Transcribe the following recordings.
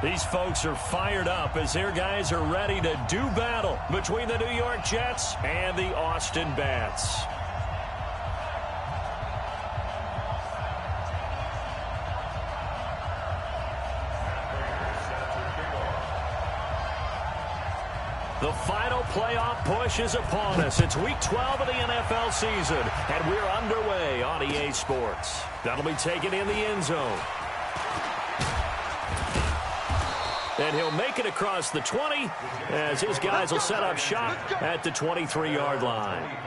These folks are fired up as their guys are ready to do battle between the New York Jets and the Austin Bats. The final playoff push is upon us. It's Week 12 of the NFL season, and we're underway on EA Sports. That'll be taken in the end zone. And he'll make it across the 20 as his guys will set up shop at the 23-yard line.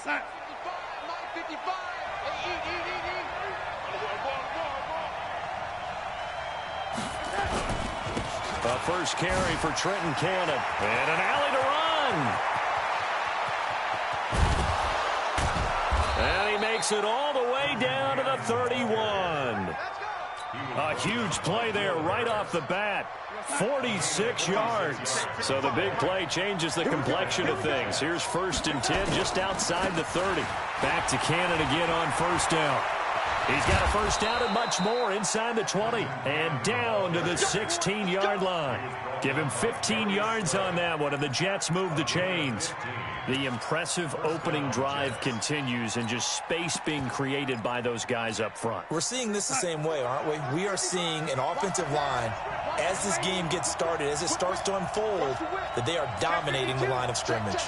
Set. 55. A first carry for Trenton Cannon. And an alley to run. And he makes it all the way down to the 31. A huge play there right off the bat. 46 yards. So the big play changes the complexion of things. Here's 1st and 10 just outside the 30. Back to Cannon again on first down. He's got a first down and much more inside the 20 and down to the 16-yard line. Give him 15 yards on that one, and the Jets move the chains. The impressive opening drive continues, and just space being created by those guys up front. We're seeing this the same way, aren't we? We are seeing an offensive line, as this game gets started, as it starts to unfold, that they are dominating the line of scrimmage.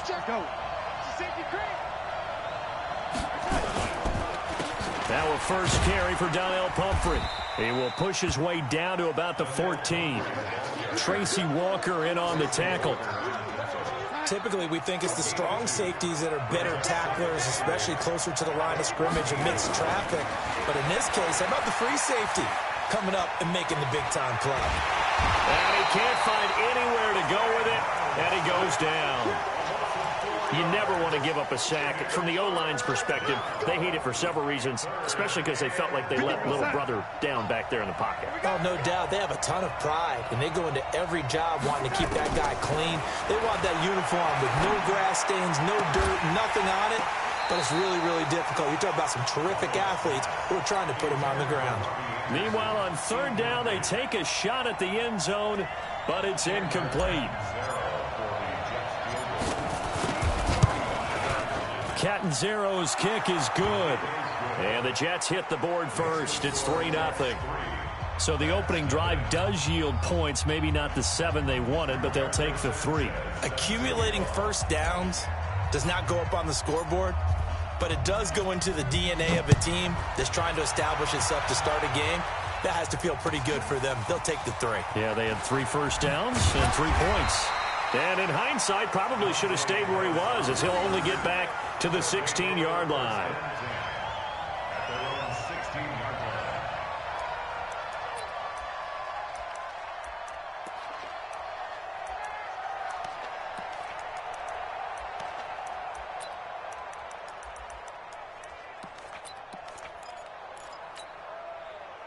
Now a first carry for Donnell Pumphrey. He will push his way down to about the 14. Tracy Walker in on the tackle. Typically, we think it's the strong safeties that are better tacklers, especially closer to the line of scrimmage amidst traffic. But in this case, how about the free safety coming up and making the big-time play? And he can't find anywhere to go with it, and he goes down. You never want to give up a sack. From the O-line's perspective, they hate it for several reasons, especially because they felt like they let little brother down back there in the pocket. Oh, no doubt. They have a ton of pride, and they go into every job wanting to keep that guy clean. They want that uniform with no grass stains, no dirt, nothing on it. But it's really, really difficult. You talk about some terrific athletes who are trying to put him on the ground. Meanwhile, on third down, they take a shot at the end zone, but it's incomplete. Catanzaro's kick is good. And the Jets hit the board first. It's 3-0. So the opening drive does yield points. Maybe not the 7 they wanted, but they'll take the 3. Accumulating first downs does not go up on the scoreboard, but it does go into the DNA of a team that's trying to establish itself to start a game. That has to feel pretty good for them. They'll take the 3. Yeah, they had 3 first downs and 3 points. And in hindsight, probably should have stayed where he was, as he'll only get back to the 16-yard line.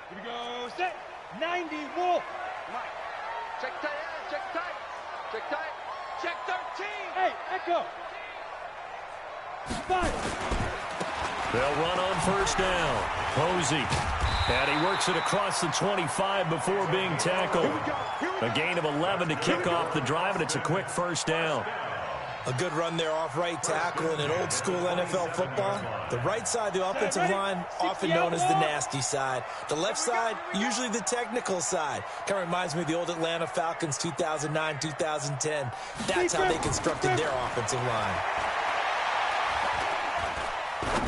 Here we go, set, 90, Wolf. Check tight, check tight, check tight, check 13. Hey, echo. 5. They'll run on first down. Posey. And he works it across the 25 before being tackled. A gain of 11 to kick off the drive, and it's a quick first down. A good run there off right tackle in an old-school NFL football. The right side, the offensive line, often known as the nasty side. The left side, usually the technical side. Kind of reminds me of the old Atlanta Falcons 2009, 2010. That's how they constructed their offensive line.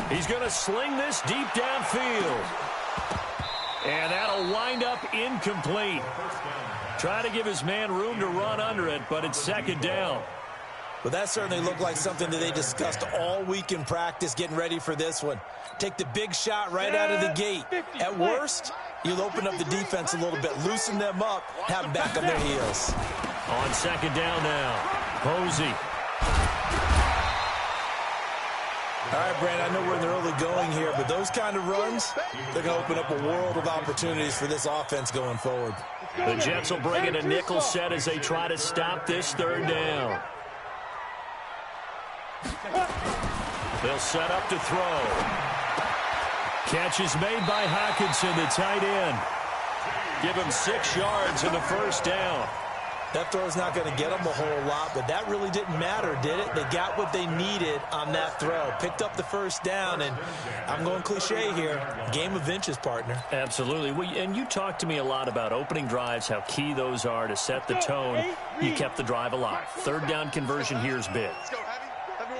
He's going to sling this deep downfield. And that'll wind up incomplete. Try to give his man room to run under it, but it's second down. Well, that certainly looked like something that they discussed all week in practice getting ready for this one. Take the big shot right out of the gate. At worst, you'll open up the defense a little bit, loosen them up, have them back on their heels. On second down now, Posey. All right, Brandon, I know we're in the early going here, but those kind of runs, they're going to open up a world of opportunities for this offense going forward. The Jets will bring in a nickel set as they try to stop this third down. They'll set up to throw. Catch is made by Hockenson, the tight end. Give him 6 yards in the first down. That throw's not going to get them a whole lot, but that really didn't matter, did it? They got what they needed on that throw. Picked up the first down, and I'm going cliche here. Game of inches, partner. Absolutely. And you talked to me a lot about opening drives, how key those are to set the tone. You kept the drive alive. Third down conversion here is big.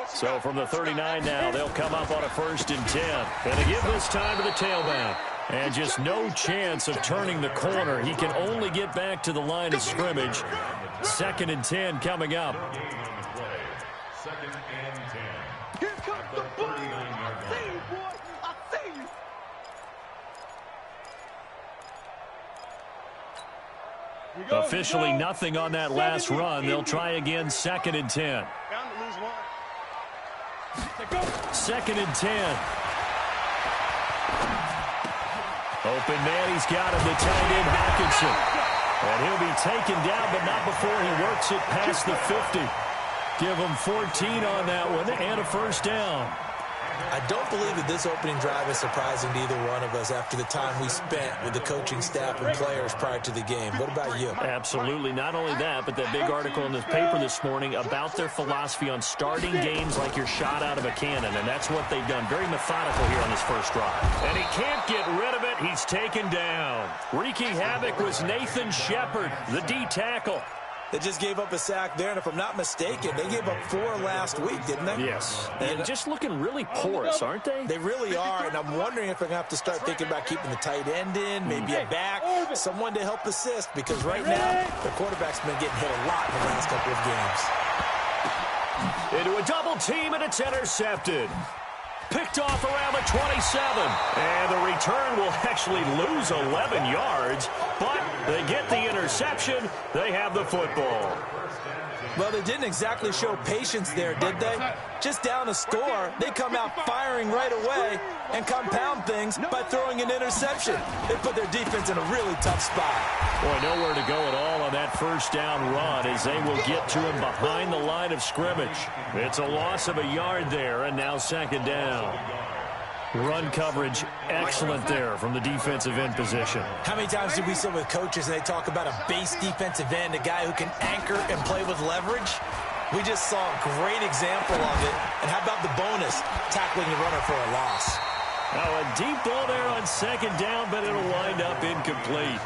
So from the 39 now, they'll come up on a 1st and 10. And they give this time to the tailback. And just no chance of turning the corner. He can only get back to the line of scrimmage. 2nd and 10 coming up. 2nd and 10. Here comes the ball. I see you, boy. I see you. Officially nothing on that last run. They'll try again, 2nd and 10. 2nd and 10. Open man, he's got him, the tight end, Hockenson. And he'll be taken down, but not before he works it past the 50. Give him 14 on that one and a first down. I don't believe that this opening drive is surprising to either one of us after the time we spent with the coaching staff and players prior to the game. What about you? Absolutely. Not only that, but that big article in the paper this morning about their philosophy on starting games like you're shot out of a cannon, and that's what they've done. Very methodical here on this first drive. And he can't get rid of it. He's taken down. Wreaking havoc was Nathan Shepard, the D tackle. They just gave up a sack there, and if I'm not mistaken, they gave up 4 last week, didn't they? Yes. And just looking really porous, aren't they? They really are, and I'm wondering if they're going to have to start thinking about keeping the tight end in, maybe a back, someone to help assist, because right now, the quarterback's been getting hit a lot in the last couple of games. Into a double team, and it's intercepted. Picked off around the 27. And the return will actually lose 11 yards, but they get the interception. They have the football. Well, they didn't exactly show patience there, did they? Just down a score, they come out firing right away and compound things by throwing an interception. They put their defense in a really tough spot. Boy, nowhere to go at all on that first down run as they will get to him behind the line of scrimmage. It's a loss of a yard there, and now 2nd down. Run coverage excellent there from the defensive end position. How many times do we sit with coaches and they talk about a base defensive end, a guy who can anchor and play with leverage? We just saw a great example of it. And how about the bonus, tackling the runner for a loss? Now a deep ball there on 2nd down, but it'll wind up incomplete.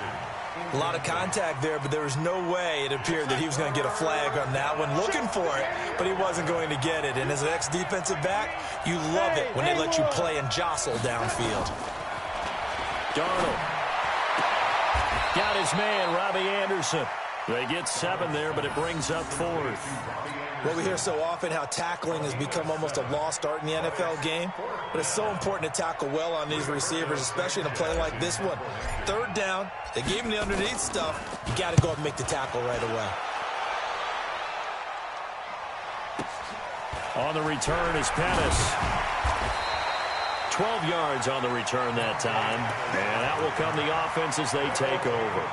A lot of contact there, but there was no way it appeared that he was going to get a flag on that one. Looking for it, but he wasn't going to get it. And as an ex-defensive back, you love it when they let you play and jostle downfield. Darnold got his man, Robbie Anderson. They get 7 there, but it brings up 4th. Well, we hear so often how tackling has become almost a lost art in the NFL game, but it's so important to tackle well on these receivers, especially in a play like this one. 3rd down, they gave him the underneath stuff. You got to go up and make the tackle right away. On the return is Pettis. 12 yards on the return that time, and that will come the offense as they take over.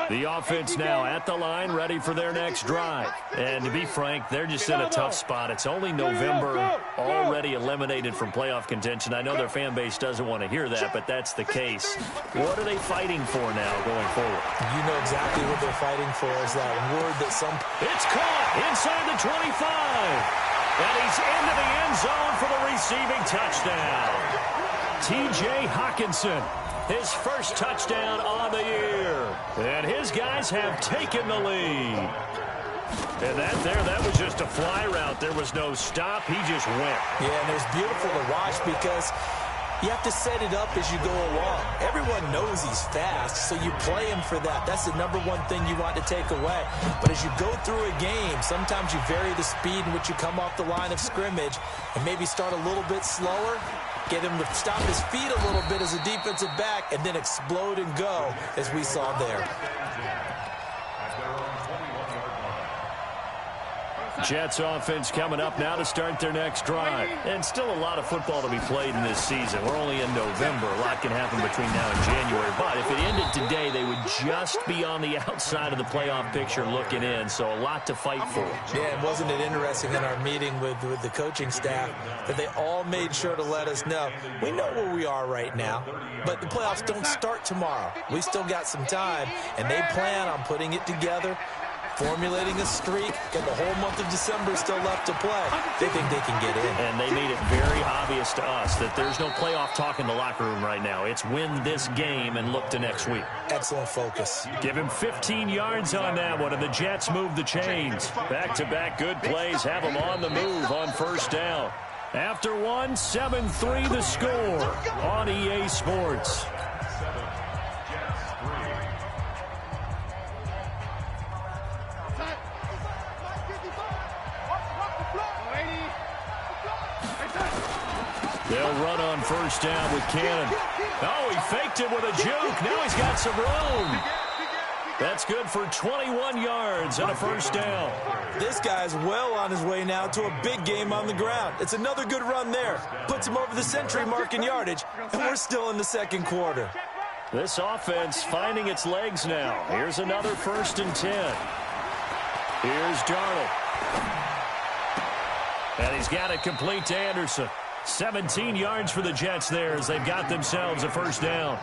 The offense now at the line, ready for their next drive. And to be frank, they're just in a tough spot. It's only November, already eliminated from playoff contention. I know their fan base doesn't want to hear that, but that's the case. What are they fighting for now going forward? You know exactly what they're fighting for is that word that some... It's caught inside the 25. And he's into the end zone for the receiving touchdown. T.J. Hockenson. His first touchdown on the year. And his guys have taken the lead. And that was just a fly route. There was no stop. He just went. Yeah, and it was beautiful to watch because you have to set it up as you go along. Everyone knows he's fast, so you play him for that. That's the number one thing you want to take away. But as you go through a game, sometimes you vary the speed in which you come off the line of scrimmage and maybe start a little bit slower. Get him to stop his feet a little bit as a defensive back and then explode and go as we saw there. Jets offense coming up now to start their next drive. And still a lot of football to be played in this season. We're only in November. A lot can happen between now and January. But if it ended today, they would just be on the outside of the playoff picture looking in. So a lot to fight for. Yeah, and wasn't it interesting in our meeting with the coaching staff that they all made sure to let us know, we know where we are right now, but the playoffs don't start tomorrow. We still got some time, and they plan on putting it together, formulating a streak, got the whole month of December still left to play. They think they can get in. And they made it very obvious to us that there's no playoff talk in the locker room right now. It's win this game and look to next week. Excellent focus. Give him 15 yards on that one, and the Jets move the chains. Back-to-back good plays have them on the move on first down. After one, 7-3 the score on EA Sports. They'll run on first down with Cannon. Oh, he faked it with a juke. Now he's got some room. That's good for 21 yards and a first down. This guy's well on his way now to a big game on the ground. It's another good run there. Puts him over the century mark in yardage, and we're still in the second quarter. This offense finding its legs now. Here's another 1st and 10. Here's Darnold. And he's got it complete to Anderson. 17 yards for the Jets there as they've got themselves a first down.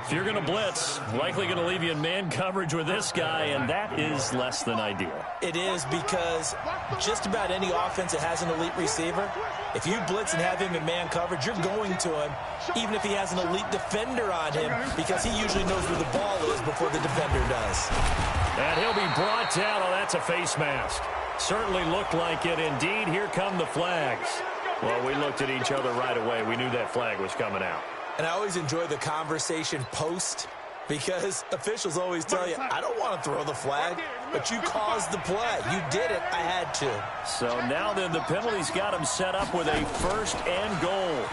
If you're going to blitz, likely going to leave you in man coverage with this guy, and that is less than ideal. It is, because just about any offense that has an elite receiver, if you blitz and have him in man coverage, you're going to him, even if he has an elite defender on him, because he usually knows where the ball is before the defender does. And he'll be brought down. Oh, that's a face mask. Certainly looked like it. Indeed, here come the flags. Well, we looked at each other right away. We knew that flag was coming out. And I always enjoy the conversation post, because officials always tell you, I don't want to throw the flag, but you caused the play. You did it. I had to. So now then the penalty's got him set up with a 1st and goal.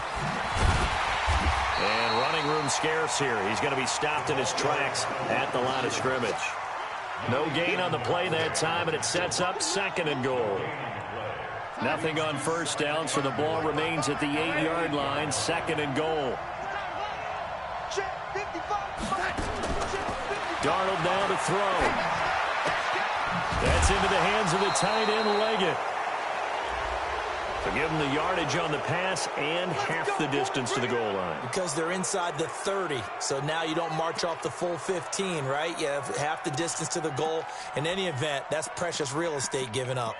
And running room scarce here. He's going to be stopped in his tracks at the line of scrimmage. No gain on the play that time, and it sets up 2nd and goal. Nothing on first down, so the ball remains at the 8-yard line, 2nd and goal. Darnold now to throw. That's into the hands of the tight end, Leggett. So give him the yardage on the pass and half the distance to the goal line. Because they're inside the 30, so now you don't march off the full 15, right? You have half the distance to the goal. In any event, that's precious real estate given up.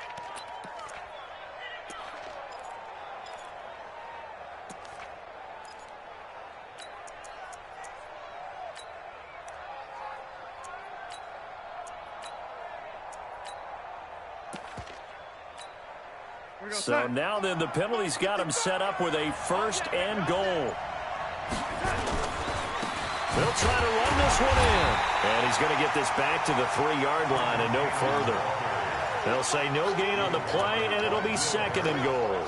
So now then the penalty's got him set up with a 1st and goal. They'll try to run this one in. And he's going to get this back to the 3-yard line and no further. They'll say no gain on the play, and it'll be 2nd and goal.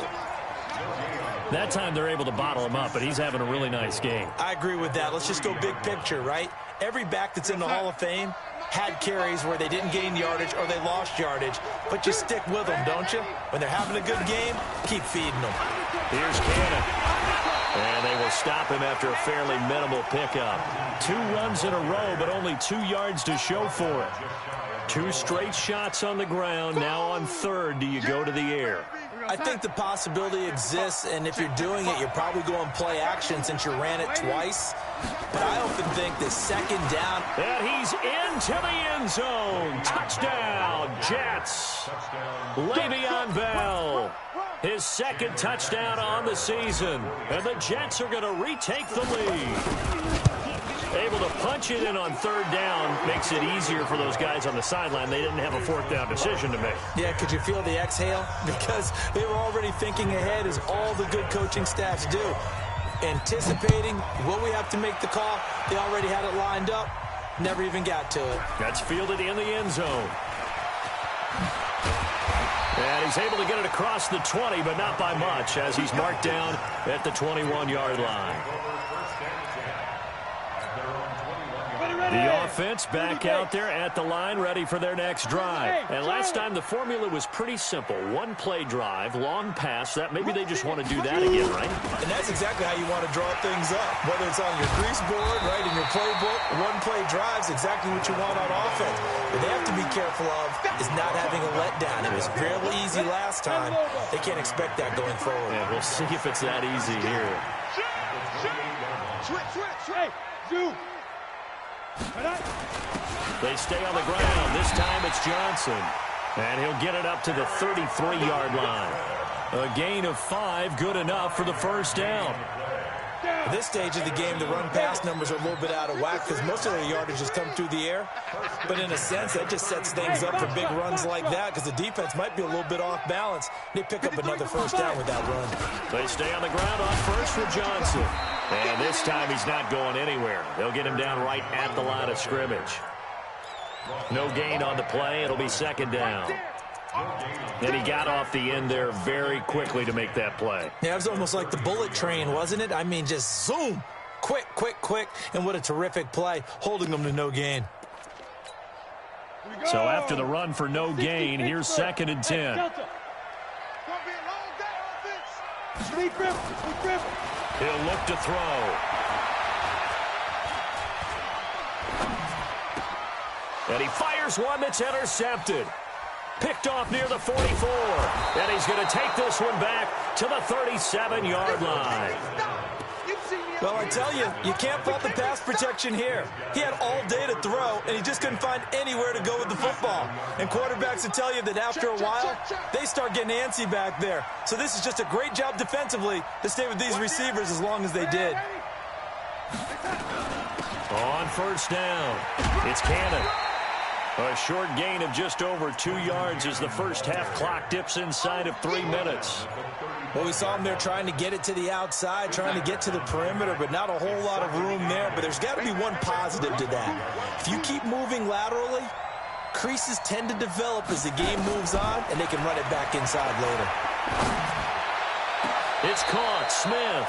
That time they're able to bottle him up, but he's having a really nice game. I agree with that. Let's just go big picture, right? Every back that's in the Hall of Fame had carries where they didn't gain yardage or they lost yardage, but you stick with them, don't you? When they're having a good game, keep feeding them. Here's Cannon. And they will stop him after a fairly minimal pickup. 2 runs in a row, but only 2 yards to show for it. 2 straight shots on the ground. Now on 3rd, do you go to the air? I think the possibility exists, and if you're doing it, you're probably going play action since you ran it twice. But I often think the 2nd down. And he's into the end zone. Touchdown, Jets. Le'Veon Bell. His 2nd touchdown on the season. And the Jets are going to retake the lead. Able to punch it in on 3rd down makes it easier for those guys on the sideline. They didn't have a 4th down decision to make. Yeah, could you feel the exhale? Because they were already thinking ahead, as all the good coaching staffs do. Anticipating, will we have to make the call? They already had it lined up. Never even got to it. That's fielded in the end zone. And he's able to get it across the 20, but not by much, as he's marked down at the 21-yard line. The offense back out there at the line, ready for their next drive. And last time the formula was pretty simple. One play drive, long pass. That maybe they just want to do that again, right? And that's exactly how you want to draw things up. Whether it's on your grease board, right, in your playbook, one play drive is exactly what you want on offense. What they have to be careful of is not having a letdown. It was fairly easy last time. They can't expect that going forward. Yeah, we'll see if it's that easy here. They stay on the ground. This time it's Johnson. And he'll get it up to the 33-yard line. A gain of 5, good enough for the first down. At this stage of the game, the run-pass numbers are a little bit out of whack because most of their yardage has come through the air. But in a sense, that just sets things up for big runs like that because the defense might be a little bit off balance. They pick up another first down with that run. They stay on the ground on first for Johnson. And this time he's not going anywhere. They'll get him down right at the line of scrimmage. No gain on the play. It'll be second down. And he got off the end there very quickly to make that play. Yeah, it was almost like the bullet train, wasn't it? I mean, just zoom. Quick, quick, quick. And what a terrific play, holding them to no gain. So after the run for no gain, here's second and 10. He'll look to throw. And he fires one that's intercepted. Picked off near the 44. And he's going to take this one back to the 37-yard line. Well, I tell you, you can't fault the pass protection here. He had all day to throw, and he just couldn't find anywhere to go with the football. And quarterbacks will tell you that after a while, they start getting antsy back there. So this is just a great job defensively to stay with these receivers as long as they did. On first down, it's Cannon. A short gain of just over 2 yards as the first half clock dips inside of 3 minutes. Well, we saw him there trying to get it to the outside, trying to get to the perimeter, but not a whole lot of room there. But there's got to be one positive to that. If you keep moving laterally, creases tend to develop as the game moves on, and they can run it back inside later. It's caught. Smith.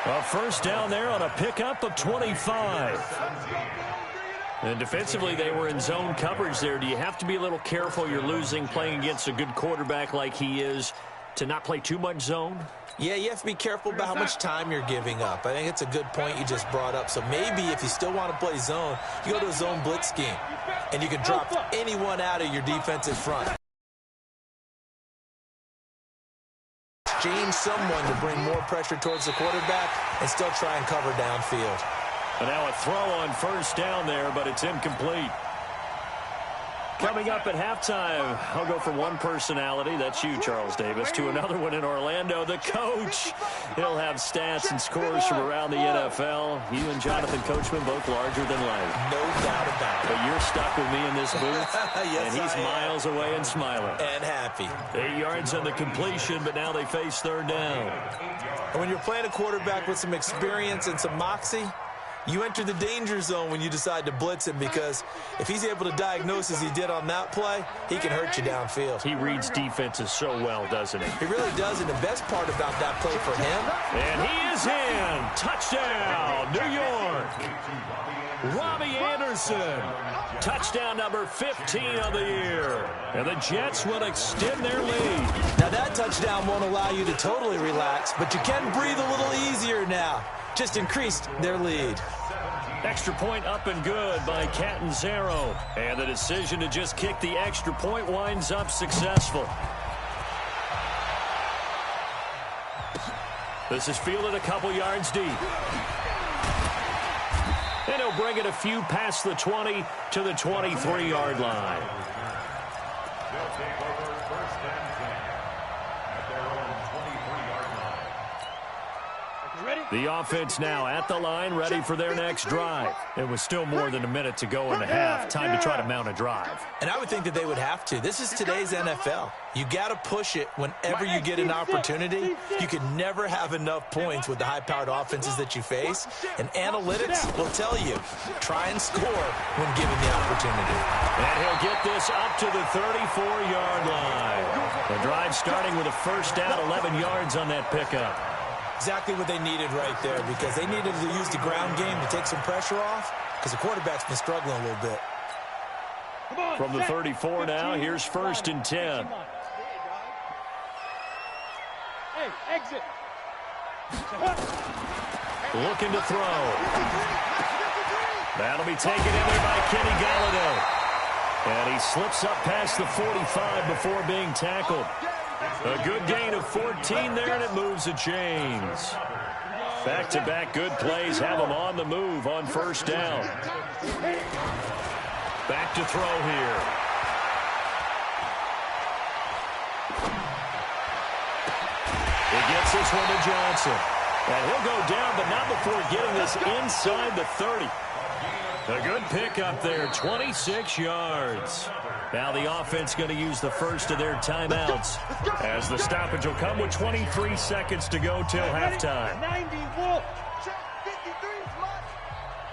A first down there on a pickup of 25. And defensively, they were in zone coverage there. Do you have to be a little careful? You're losing, playing against a good quarterback like he is, to not play too much zone? Yeah, you have to be careful about how much time you're giving up. I think it's a good point you just brought up. So maybe if you still want to play zone, you go to a zone blitz scheme, and you can drop anyone out of your defensive front. Exchange someone to bring more pressure towards the quarterback and still try and cover downfield. And now a throw on first down there, but it's incomplete. Coming up at halftime, I'll go from one personality, that's you, Charles Davis, to another one in Orlando, the coach. He'll have stats and scores from around the NFL. You and Jonathan Coachman both larger than life. No doubt about it. But you're stuck with me in this booth, yes, and he's miles away and smiling. And happy. 8 yards on the completion, but now they face third down. And when you're playing a quarterback with some experience and some moxie, you enter the danger zone when you decide to blitz him, because if he's able to diagnose as he did on that play, he can hurt you downfield. He reads defenses so well, doesn't he? He really does, and the best part about that play for him. And he is in. Touchdown, New York. Robbie Anderson. Touchdown number 15 of the year. And the Jets will extend their lead. Now that touchdown won't allow you to totally relax, but you can breathe a little easier now. Just increased their lead. Extra point up and good by Catanzaro. And the decision to just kick the extra point winds up successful. This is fielded a couple yards deep. And he'll bring it a few past the 20 to the 23-yard line. They'll take over first and 10 at their own 23-yard line. The offense now at the line, ready for their next drive. It was still more than a minute to go in the half. Time to try to mount a drive. And I would think that they would have to. This is today's NFL. You got to push it whenever you get an opportunity. You can never have enough points with the high-powered offenses that you face. And analytics will tell you, try and score when given the opportunity. And he'll get this up to the 34-yard line. The drive starting with a first down, 11 yards on that pickup. Exactly what they needed right there, because they needed to use the ground game to take some pressure off, because the quarterback's been struggling a little bit. From the 34 now, here's 1st and 10. Hey, exit. Looking to throw. That'll be taken in there by Kenny Galladay. And he slips up past the 45 before being tackled. A good gain of 14 there, and it moves the chains. Back-to-back good plays have him on the move on 1st down. Back to throw here. He gets this one to Johnson. And he'll go down, but not before getting this inside the 30. A good pickup there, 26 yards. Now the offense going to use the first of their timeouts, as the stoppage will come with 23 seconds to go till halftime. 90 Wolf.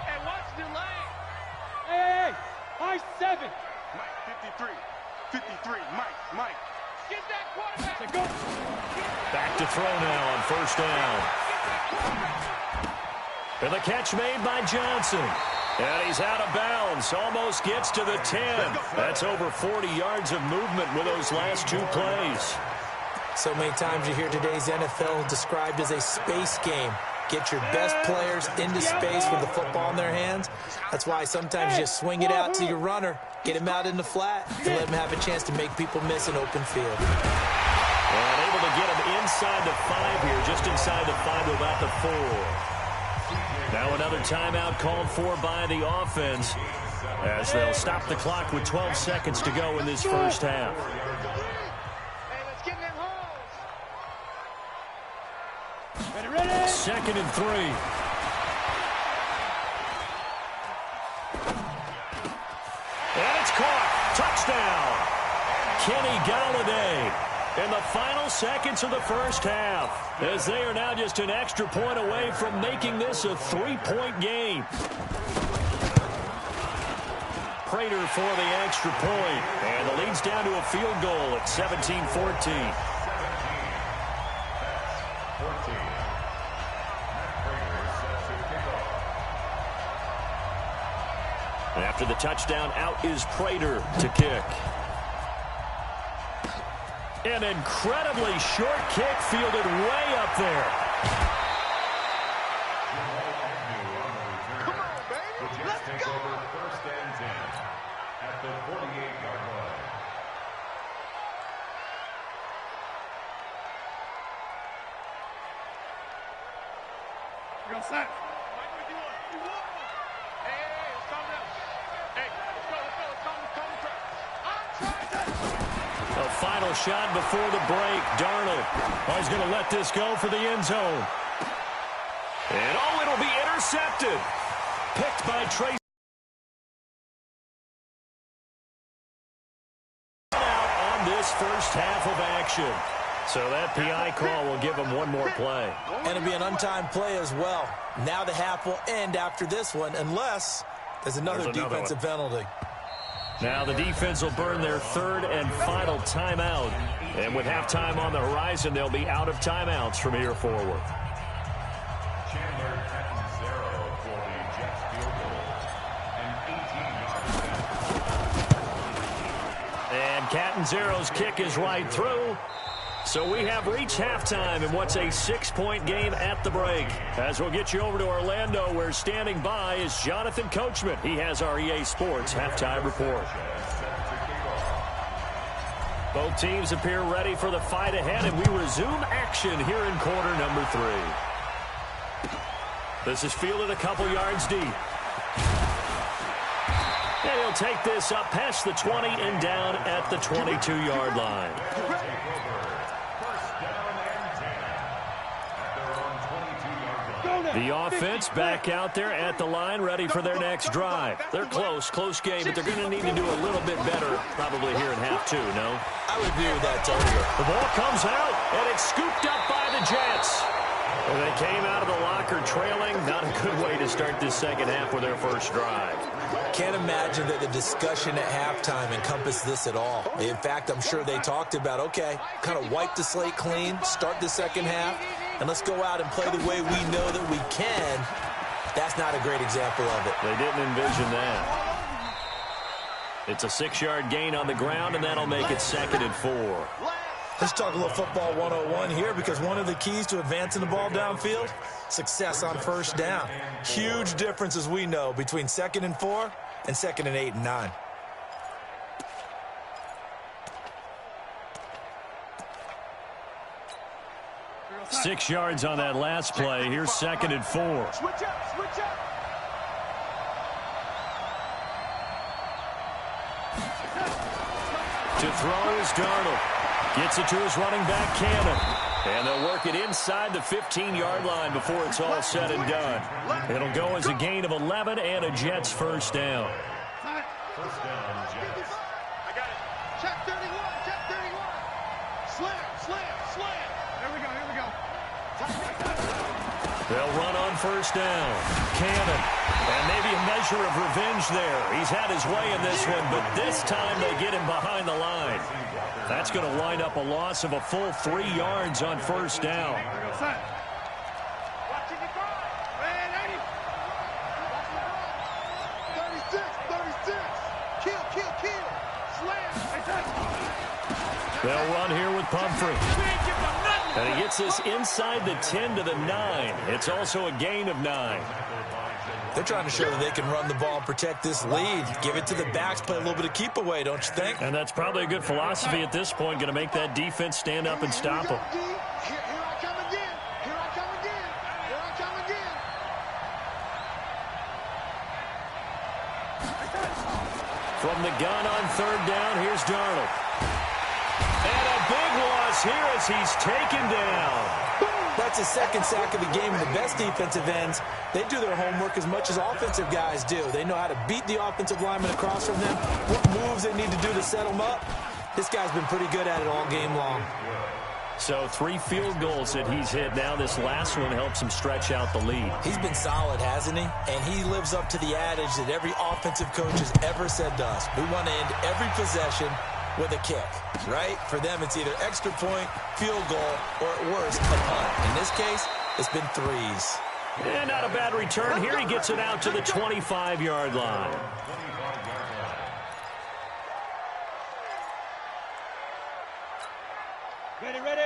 Hey, watch the lane. Hey, high 7. Mike, 53, Mike. Get that quarterback. Go. Back to throw now on 1st down. And the catch made by Johnson. And he's out of bounds. Almost gets to the 10. That's over 40 yards of movement with those last 2 plays. So many times you hear today's NFL described as a space game. Get your best players into space with the football in their hands. That's why sometimes you just swing it out to your runner, get him out in the flat, and let him have a chance to make people miss an open field. And able to get him inside the 5 here, just inside the 5 to about the 4. Now another timeout called for by the offense, as they'll stop the clock with 12 seconds to go in this first half. Hey, let's get them holes. 2nd and 3. And it's caught. Touchdown. Kenny Galladay in the final seconds of the first half, as they are now just an extra point away from making this a 3-point game. Prater for the extra point, and the lead's down to a field goal at 17-14. After the touchdown, out is Prater to kick. An incredibly short kick fielded way up there. Come on, baby. Let's go. Take over 1st and 10 at the 48-yard line. You're all set. A final shot before the break. Darnold. Oh, he's going to let this go for the end zone. And oh, it'll be intercepted. Picked by Trace. Out on this first half of action. So that PI call will give him one more play. And it'll be an untimed play as well. Now the half will end after this one, unless there's another defensive penalty. Now the defense will burn their 3rd and final timeout. And with halftime on the horizon, they'll be out of timeouts from here forward. Chandler Catanzaro for the Jets field goal. An 18-yard And Catanzaro's kick is right through. So we have reached halftime in what's a 6-point game at the break. As we'll get you over to Orlando, where standing by is Jonathan Coachman. He has our EA Sports halftime report. Both teams appear ready for the fight ahead, and we resume action here in quarter number 3. This is fielded a couple yards deep. And he'll take this up past the 20 and down at the 22-yard line. The offense back out there at the line, ready for their next drive. They're close game, but they're going to need to do a little bit better probably here in half 2, no? I would agree with that totally. The ball comes out, and it's scooped up by the Jets. And they came out of the locker trailing. Not a good way to start this second half with their first drive. Can't imagine that the discussion at halftime encompassed this at all. In fact, I'm sure they talked about, okay, kind of wipe the slate clean, start the second half, and let's go out and play the way we know that we can That's not a great example of it. They didn't envision that. It's a 6-yard gain on the ground, and that'll make it 2nd and 4. Let's talk a little football 101 here, because one of the keys to advancing the ball downfield, success on first down. Huge difference, as we know, between 2nd and 4 and 2nd and 8 and 9. Six yards on that last play. Here's 2nd and 4. Switch up, switch up. To throw is Darnold. Gets it to his running back, Cannon. And they'll work it inside the 15-yard line before it's all said and done. It'll go as a gain of 11 and a Jets first down. First down, Jets. I got it. Check 31, check 31. Slam, slam, slam. Here we go, here we go. They'll run on first down. Cannon. And maybe a measure of revenge there. He's had his way in this one, but this time they get him behind the line. That's going to wind up a loss of a full 3 yards on first down. Watching the ball. Man, 36, 36. Kill, kill, kill. Slam. They'll run here with Pumphrey. And he gets this inside the 10 to the 9. It's also a gain of 9. They're trying to show that they can run the ball and protect this lead. Give it to the backs, play a little bit of keep away, don't you think? And that's probably a good philosophy at this point, going to make that defense stand up and stop them. Here I come again. Here I come again. Here I come again. From the gun on third down, here's Darnold. And a big loss here as he's taken down. That's a second sack of the game, and the best defensive ends, they do their homework as much as offensive guys do. They know how to beat the offensive lineman across from them, what moves they need to do to set them up. This guy's been pretty good at it all game long. So 3 field goals that he's hit now. This last one helps him stretch out the lead. He's been solid, hasn't he? And he lives up to the adage that every offensive coach has ever said to us. We want to end every possession with a kick, right? For them, it's either extra point, field goal, or at worst, a punt. In this case, it's been 3s. And not a bad return here. He gets it out to the 25-yard line.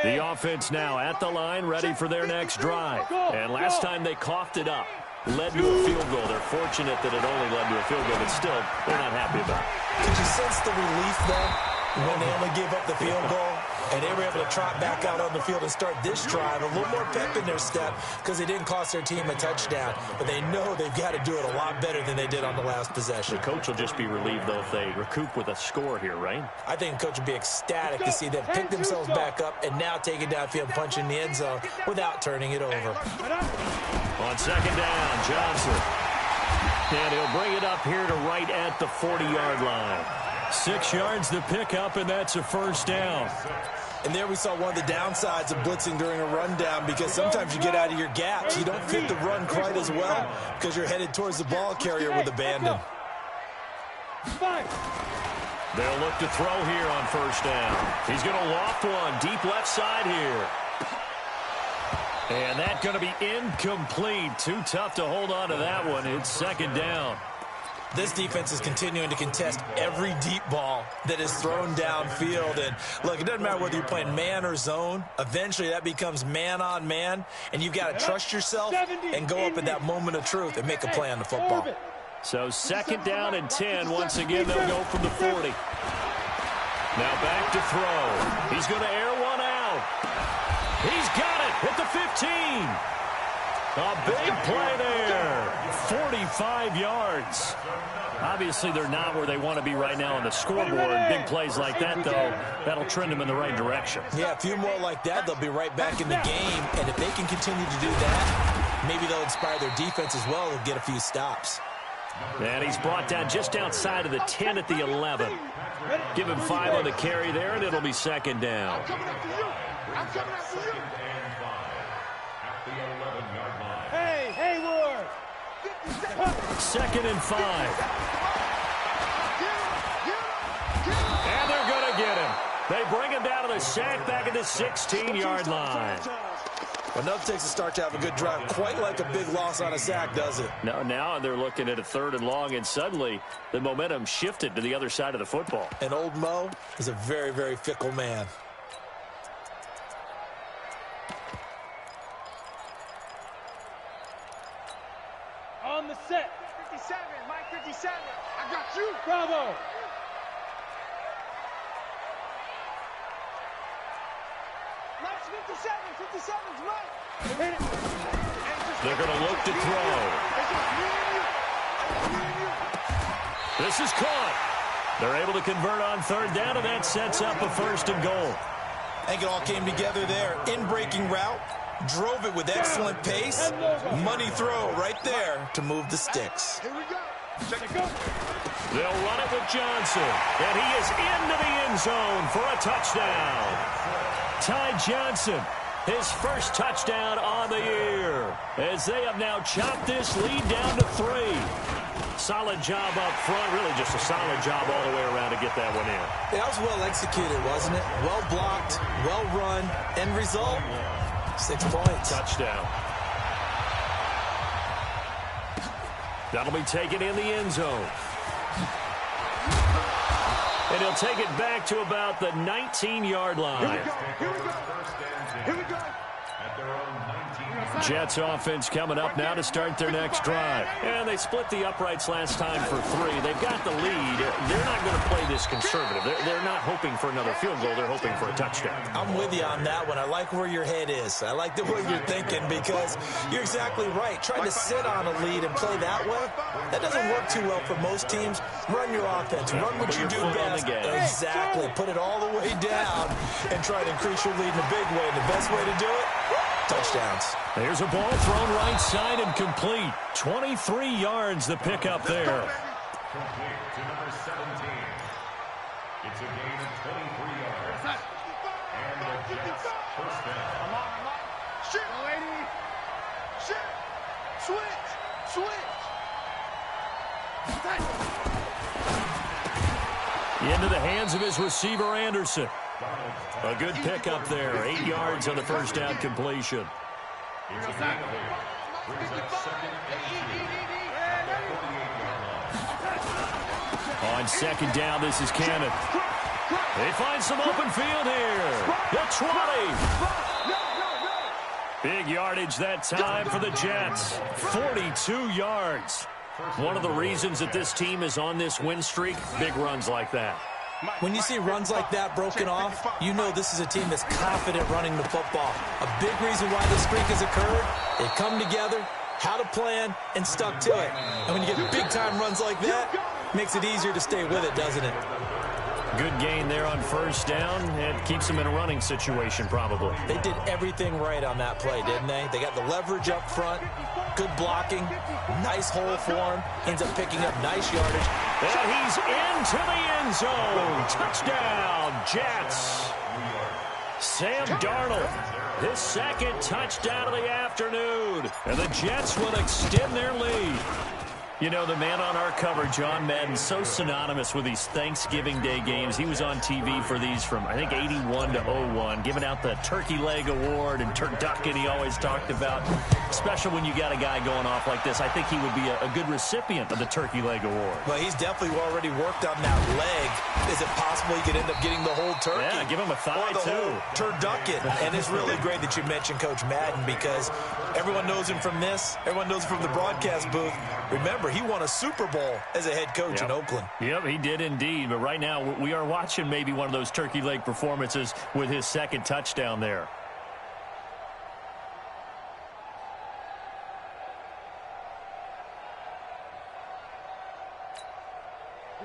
ready. The offense now at the line, ready for their next drive. And last time they coughed it up, led to a field goal. They're fortunate that it only led to a field goal, but still, they're not happy about it. Could you sense the relief, though, when they only gave up the field goal and they were able to trot back out on the field and start this drive? A little more pep in their step because they didn't cost their team a touchdown, but they know they've got to do it a lot better than they did on the last possession. The coach will just be relieved, though, if they recoup with a score here, right? I think the coach would be ecstatic to see them pick themselves back up and now take it downfield and punch in the end zone without turning it over. On second down, Johnson. And he'll bring it up here to right at the 40-yard line. 6 yards to pick up, and that's a first down. And there we saw one of the downsides of blitzing during a rundown, because sometimes you get out of your gaps. You don't fit the run quite as well because you're headed towards the ball carrier with abandon. They'll look to throw here on first down. He's going to loft one deep left side here. And that's going to be incomplete. Too tough to hold on to that one. It's second down. This defense is continuing to contest every deep ball that is thrown downfield. And look, it doesn't matter whether you're playing man or zone. Eventually that becomes man on man, and you've got to trust yourself and go up at that moment of truth and make a play on the football. So second down and 10. Once again, they'll go from the 40. Now back to throw. He's going to air one out. He's got it at the 15. A big play there. 45 yards. Obviously, they're not where they want to be right now on the scoreboard. Big plays like that, though, that'll trend them in the right direction. Yeah, a few more like that, they'll be right back in the game. And if they can continue to do that, maybe they'll inspire their defense as well. They'll get a few stops. And he's brought down just outside of the 10 at the 11. Give him 5 on the carry there, and it'll be second down. I'm coming after you. I'm coming after you. Hey, Hayward! Second and 5. And they're going to get him. They bring him down to the sack back at the 16-yard line. Enough takes a start to have a good drive, quite like a big loss on a sack, does it? No, now they're looking at a 3rd and long, and suddenly the momentum shifted to the other side of the football. And old Mo is a very, very fickle man. On the set. 57, Mike 57. I got you. Bravo. Mike's 57. 57's Mike. Hit it. They're going to look to throw. This is caught. They're able to convert on 3rd down, and that sets up a 1st and goal. I think it all came together there. In-breaking route, drove it with excellent pace. Money throw right there to move the sticks. Here we go. Check it, go. They'll run it with Johnson, and he is into the end zone for a touchdown. Ty Johnson, his first touchdown on the year, as they have now chopped this lead down to 3. Solid job up front, really just a solid job all the way around to get that one in. That was well executed, wasn't it? Well blocked, well run. End result, 6 points. Touchdown. That'll be taken in the end zone. And he'll take it back to about the 19-yard line. Here we go. Jets offense coming up now to start their next drive. And they split the uprights last time for 3. They've got the lead. They're not going to play this conservative. They're not hoping for another field goal. They're hoping for a touchdown. I'm with you on that one. I like where your head is. I like the way you're thinking because you're exactly right. Trying to sit on a lead and play that way, that doesn't work too well for most teams. Run your offense. Run what you do best. Exactly. Put it all the way down and try to increase your lead in a big way. And the best way to do it, touchdowns. There's a ball thrown right side and complete. 23 yards the pickup there. Complete to number 17. It's a gain of 23 yards. And the Jets first down. Come on. Shit, lady. Shit. Switch. Into the hands of his receiver, Anderson. A good pickup there. 8 yards on the first down completion. It's a gain of 8. Brings up 2nd and 2. On 2nd down, this is Cannon. They find some open field here. The 20. Big yardage that time for the Jets. 42 yards. One of the reasons that this team is on this win streak, big runs like that. When you see runs like that broken off, you know this is a team that's confident running the football. A big reason why this streak has occurred, they come together, had a plan, and stuck to it. And when you get big-time runs like that, it makes it easier to stay with it, doesn't it? Good gain there on first down. It keeps them in a running situation, probably. They did everything right on that play, didn't they? They got the leverage up front, good blocking, nice hole for him, ends up picking up nice yardage. And he's into the end zone. Touchdown, Jets. Sam Darnold, his 2nd touchdown of the afternoon. And the Jets will extend their lead. You know, the man on our cover, John Madden, so synonymous with these Thanksgiving Day games. He was on TV for these from, I think, 81 to 01, giving out the Turkey Leg Award and turducken he always talked about. Special when you got a guy going off like this. I think he would be a good recipient of the Turkey Leg Award. Well, he's definitely already worked on that leg. Is it possible he could end up getting the whole turkey? Yeah, give him a thigh, or the too. Whole turducken. And it's really great that you mentioned Coach Madden because everyone knows him from this. Everyone knows him from the broadcast booth. Remember, he won a Super Bowl as a head coach in Oakland. Yep, he did indeed. But right now, we are watching maybe one of those turkey leg performances with his 2nd touchdown there.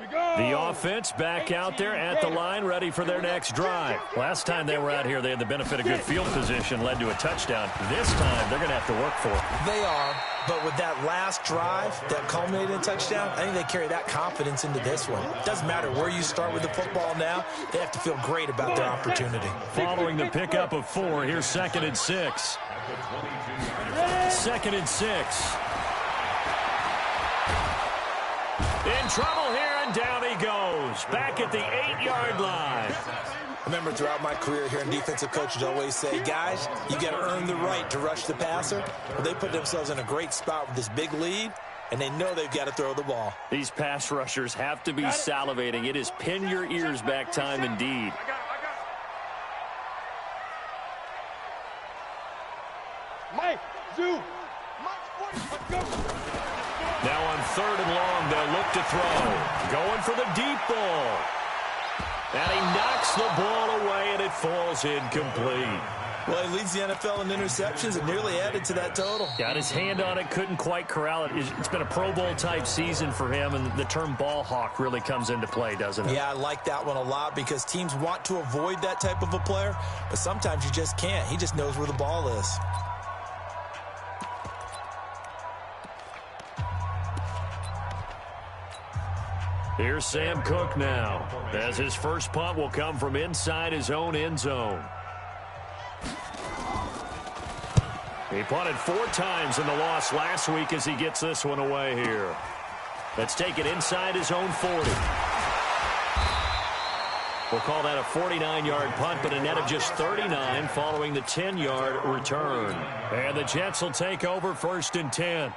The offense back out there at the line, ready for their next drive. Last time they were out here, they had the benefit of good field position, led to a touchdown. This time, they're going to have to work for it. They are, but with that last drive that culminated in a touchdown, I think they carry that confidence into this one. It doesn't matter where you start with the football now. They have to feel great about their opportunity. Following the pickup of 4, here's 2nd and 6. 2nd and 6. In trouble here, and down he goes. Back at the 8-yard line. Remember, throughout my career here in defensive coaches always say, guys, you got to earn the right to rush the passer. Well, they put themselves in a great spot with this big lead, and they know they've got to throw the ball. These pass rushers have to be salivating. It is pin your ears back time indeed. Mike, Zoo. Let's go. Now on 3rd and long, they'll look to throw. Going for the deep ball. And he knocks the ball away, and it falls incomplete. Well, he leads the NFL in interceptions and nearly added to that total. Got his hand on it, couldn't quite corral it. It's been a Pro Bowl-type season for him, and the term ball hawk really comes into play, doesn't it? Yeah, I like that one a lot because teams want to avoid that type of a player, but sometimes you just can't. He just knows where the ball is. Here's Sam Cook now, as his first punt will come from inside his own end zone. He punted 4 times in the loss last week as he gets this one away here. Let's take it inside his own 40. We'll call that a 49-yard punt, but a net of just 39 following the 10-yard return. And the Jets will take over 1st and 10.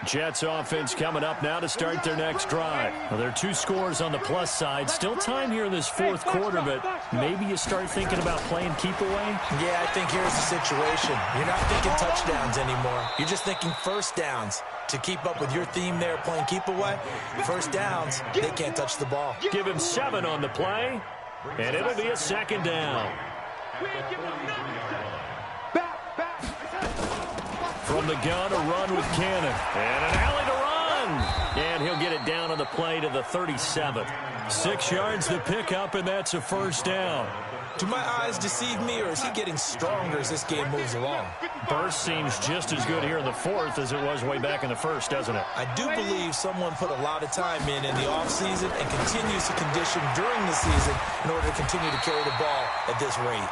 Jets offense coming up now to start their next drive. Well, there are 2 scores on the plus side. Still time here in this 4th quarter, but maybe you start thinking about playing keep away? Yeah, I think here's the situation. You're not thinking touchdowns anymore. You're just thinking first downs. To keep up with your theme there playing keep away, first downs, they can't touch the ball. Give him 7 on the play. And it'll be a 2nd down. From the gun, a run with Cannon. And an alley to run. And he'll get it down on the play to the 37. 6 yards to pick up, and that's a 1st down. Do my eyes deceive me, or is he getting stronger as this game moves along? Burst seems just as good here in the 4th as it was way back in the 1st, doesn't it? I do believe someone put a lot of time in the offseason and continues to condition during the season in order to continue to carry the ball at this rate.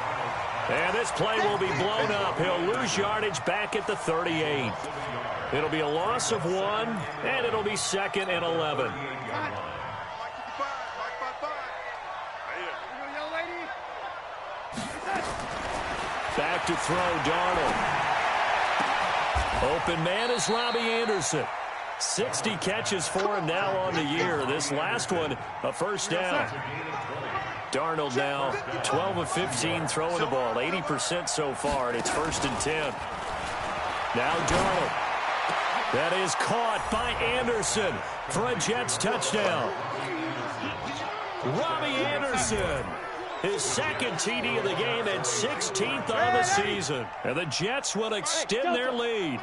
And this play will be blown up. He'll lose yardage back at the 38. It'll be a loss of 1, and it'll be 2nd and 11. Back to throw, Darnold. Open man is Robbie Anderson. 60 catches for him now on the year. This last one, a 1st down. Darnold now 12 of 15 throwing the ball, 80% so far, and it's 1st and 10. Now Darnold. That is caught by Anderson for a Jets touchdown. Robbie Anderson. His 2nd TD of the game and 16th on the season. And the Jets will extend their lead.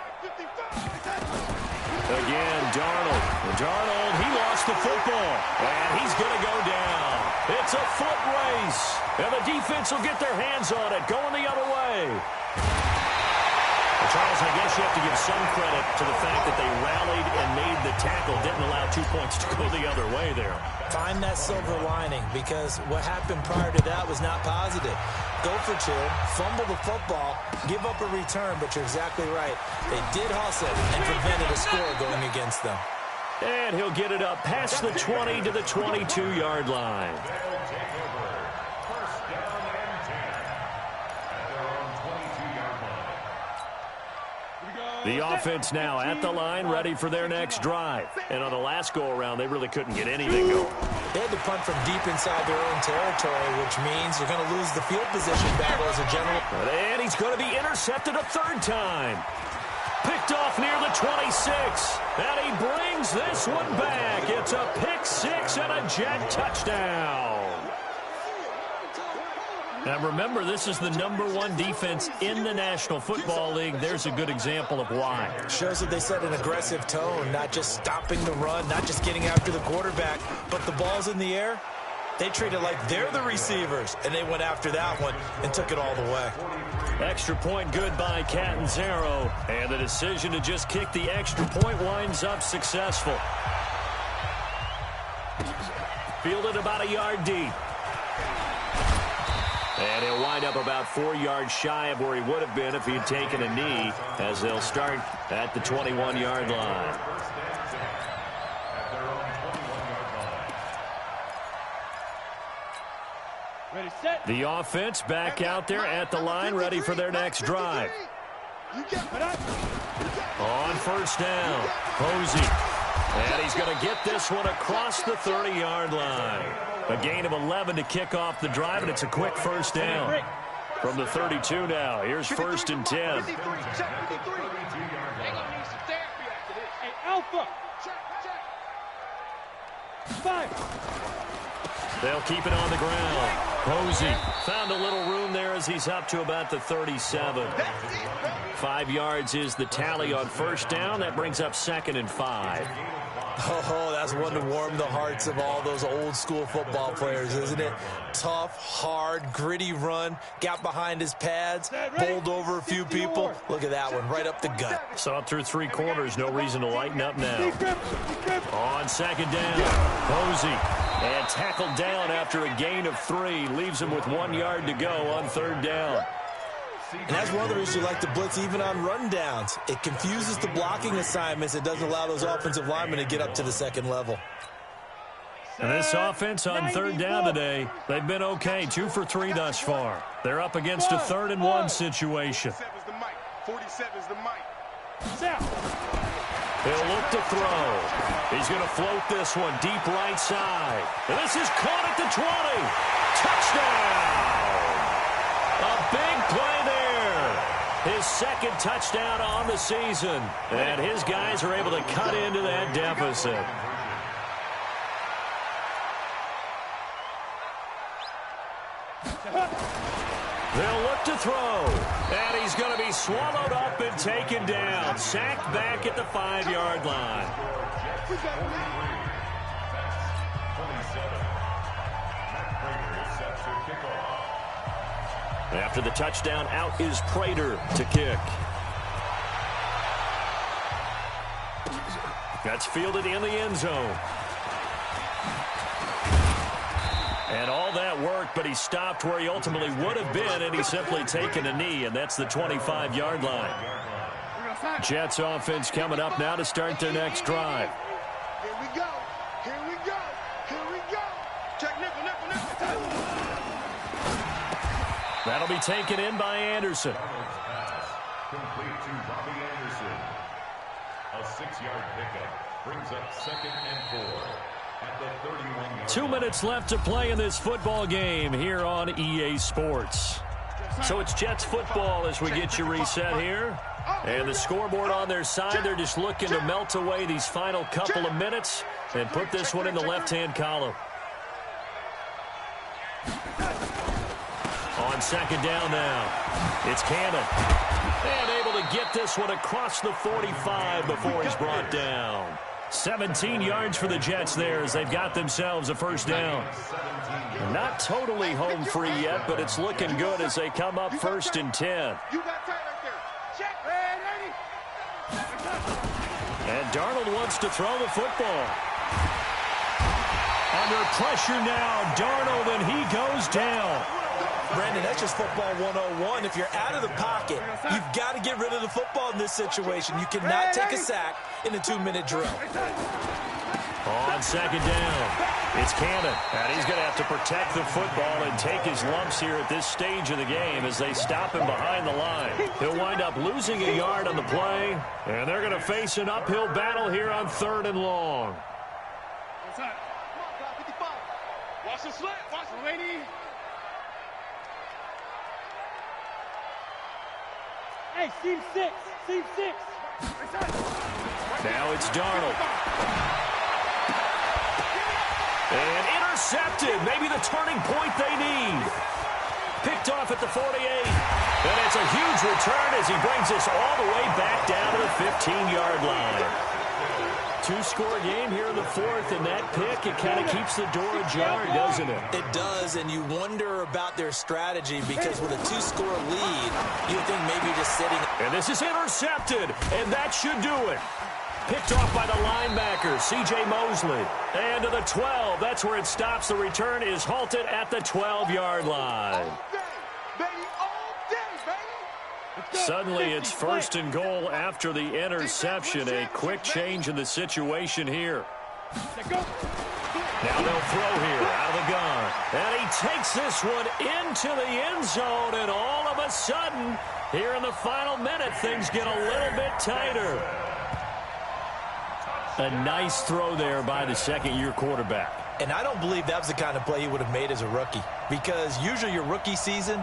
Again, Darnold. Darnold, he lost the football. And he's going to go down. It's a foot race. And the defense will get their hands on it, going the other way. Well, Charles, I guess you have to give some credit to the fact that they rallied and made the tackle, didn't allow 2 points to go the other way there. Find that silver lining, because what happened prior to that was not positive. Go for 2, fumble the football, give up a return, but you're exactly right. They did hustle and prevented a score going against them. And he'll get it up past the 20 to the 22-yard line. The offense now at the line, ready for their next drive. And on the last go-around, they really couldn't get anything going. They had to punt from deep inside their own territory, which means you're going to lose the field position battle as a general. And he's going to be intercepted a 3rd time. Picked off near the 26. And he brings this one back. It's a pick 6 and a Jet touchdown. Now remember, this is the #1 defense in the National Football League. There's a good example of why. Shows that they set an aggressive tone, not just stopping the run, not just getting after the quarterback, but the ball's in the air. They treat it like they're the receivers, and they went after that one and took it all the way. Extra point good by Catanzaro, and the decision to just kick the extra point winds up successful. Fielded about a yard deep. And he'll wind up about 4 yards shy of where he would have been if he had taken a knee, as they'll start at the 21-yard line. Ready, set. The offense back out there at the line, ready for their next drive. On first down, Posey. And he's going to get this one across the 30-yard line. A gain of 11 to kick off the drive, and it's a quick first down. From the 32 now, here's first and 10. Hey, Alpha. 5. They'll keep it on the ground. Posey found a little room there as he's up to about the 37. 5 yards is the tally on first down. That brings up 2nd and 5. Oh, that's one to warm the hearts of all those old-school football players, isn't it? Tough, hard, gritty run. Got behind his pads, bowled over a few people. Look at that one, right up the gut. Saw it through 3 quarters. No reason to lighten up now. On second down, Posey. And tackled down after a gain of 3. Leaves him with 1 yard to go on third down. And that's one of the reasons you like to blitz even on rundowns. It confuses the blocking assignments. It doesn't allow those offensive linemen to get up to the second level. And this offense on third down today, they've been okay. 2 for 3 thus far. They're up against a 3rd and 1 situation. 47's the mic. He'll look to throw. He's going to float this one deep right side. And this is caught at the 20. Touchdown! A big play there. His 2nd touchdown on the season. And his guys are able to cut into that deficit. They'll look to throw. And he's going to be swallowed up and taken down. Sacked back at the 5-yard line. After the touchdown, out is Prater to kick. That's fielded in the end zone. And all that work, but he stopped where he ultimately would have been, and he's simply taken a knee, and that's the 25-yard line. Jets offense coming up now to start their next drive. Here we go. Here we go. Here we go. Check nickel. That'll be taken in by Anderson. Complete to Robbie Anderson. A 6-yard pickup brings up 2nd and 4 at the 31-yard 2 minutes left to play in this football game here on EA Sports. So it's Jets football as we get you reset here. And the scoreboard on their side, they're just looking to melt away these final couple of minutes and put this one in the left-hand column. On second down now, it's Cannon. And able to get this one across the 45 before he's brought down. 17 yards for the Jets there as they've got themselves a first down. Not totally home free yet, but it's looking good as they come up 1st and 10. And Darnold wants to throw the football. Under pressure now, Darnold, and he goes down. Brandon, that's just football 101. If you're out of the pocket, you've got to get rid of the football in this situation. You cannot take a sack in a 2-minute drill. On second down, it's Cannon. And he's going to have to protect the football and take his lumps here at this stage of the game as they stop him behind the line. He'll wind up losing a yard on the play, and they're going to face an uphill battle here on 3rd and long. Watch the slant. Watch the lady. Hey, seam 6. Seam 6. Now it's Darnold. And intercepted. Maybe the turning point they need. Picked off at the 48. And it's a huge return as he brings us all the way back down to the 15-yard line. 2-score game here in the 4th, and that pick, it kind of keeps the door ajar, doesn't it? It does, and you wonder about their strategy because with a 2-score lead, you think maybe just sitting. And this is intercepted, and that should do it. Picked off by the linebacker, C.J. Mosley. And to the 12, that's where it stops. The return is halted at the 12-yard line. Suddenly, it's 1st and goal after the interception. A quick change in the situation here. Now they'll throw here out of the gun. And he takes this one into the end zone, and all of a sudden, here in the final minute, things get a little bit tighter. A nice throw there by the second-year quarterback. And I don't believe that was the kind of play he would have made as a rookie, because usually your rookie season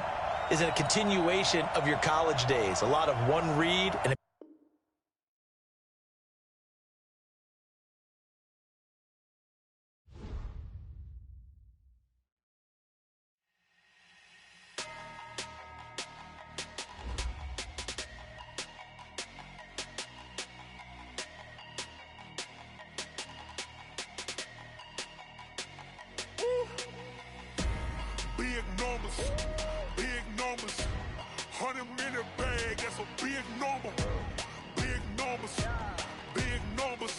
is a continuation of your college days. A lot of one read and big numbers, 100-minute bag, that's a big number. Big numbers,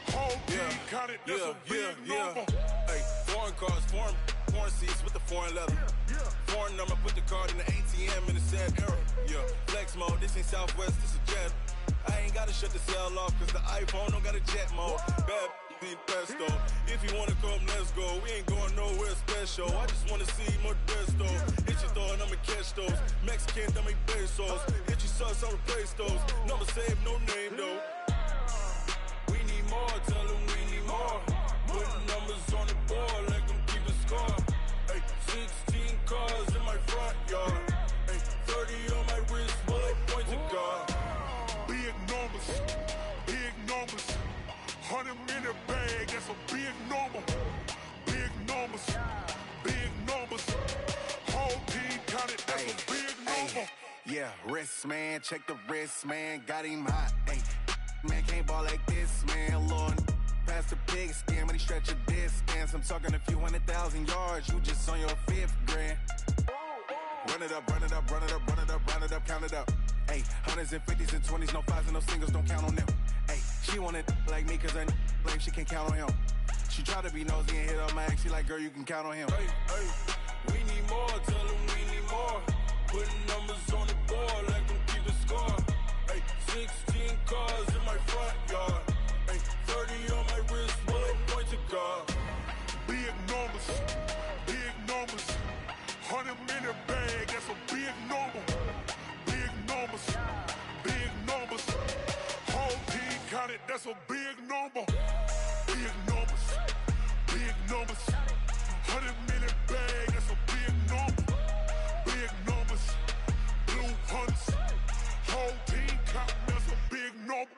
whole team counted, that's a big number. Hey, foreign cars, foreign seats with the foreign leather. Foreign number, put the card in the ATM in the sad era. Yeah, flex mode, this ain't Southwest, this a jet. I ain't gotta shut the cell off, cause the iPhone don't got a jet mode. Bad need pesto. If you wanna come, let's go. We ain't going nowhere special. I just wanna see more Modesto. Hit your throw and I'ma catch those. Mexican, I make pesos. Hit your sauce, I'll replace those. Number save, no name though. We need more, tell them we need more. Putting numbers on the board, let them keep a score. Hey, 16 cars in my front yard. Hey, 30 on my wrist, bullet point to God. Big numbers, 100-minute bag, that's a big number. Big numbers, whole team counted, that's a big number. Yeah, wrist man, check the wrist man, got him hot. Hey, man can't ball like this, man. Lord, past the pig skin, when he stretch a distance. I'm talking a few 100,000 yards, you just on your 5th grand. Run it up, run it up, run it up, run it up, run it up, count it up. Hey, 100s and 50s and 20s, no 5s and no singles, don't count on them. Hey, she want it like me, cause her lame, she can't count on him. She try to be nosy and hit up my ex, she like, girl, you can count on him. Hey, we need more, tell them we need more. Putting numbers on the board, let them keep a score. Hey, 16 cars in my front yard. Hey, 30 on my wrist, bullet point to God. Big numbers, 100-minute bag, that's a big number. Big numbers, whole team counted, that's a big number. Big numbers, 100-minute bag, that's a big number. Big numbers, blue hunts, whole team counting, that's a big number.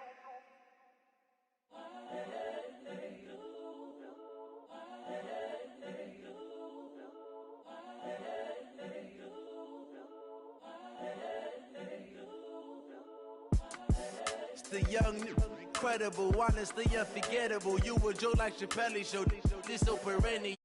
The young, incredible, honestly unforgettable. You were Joe like Chappelle show. This so perennial.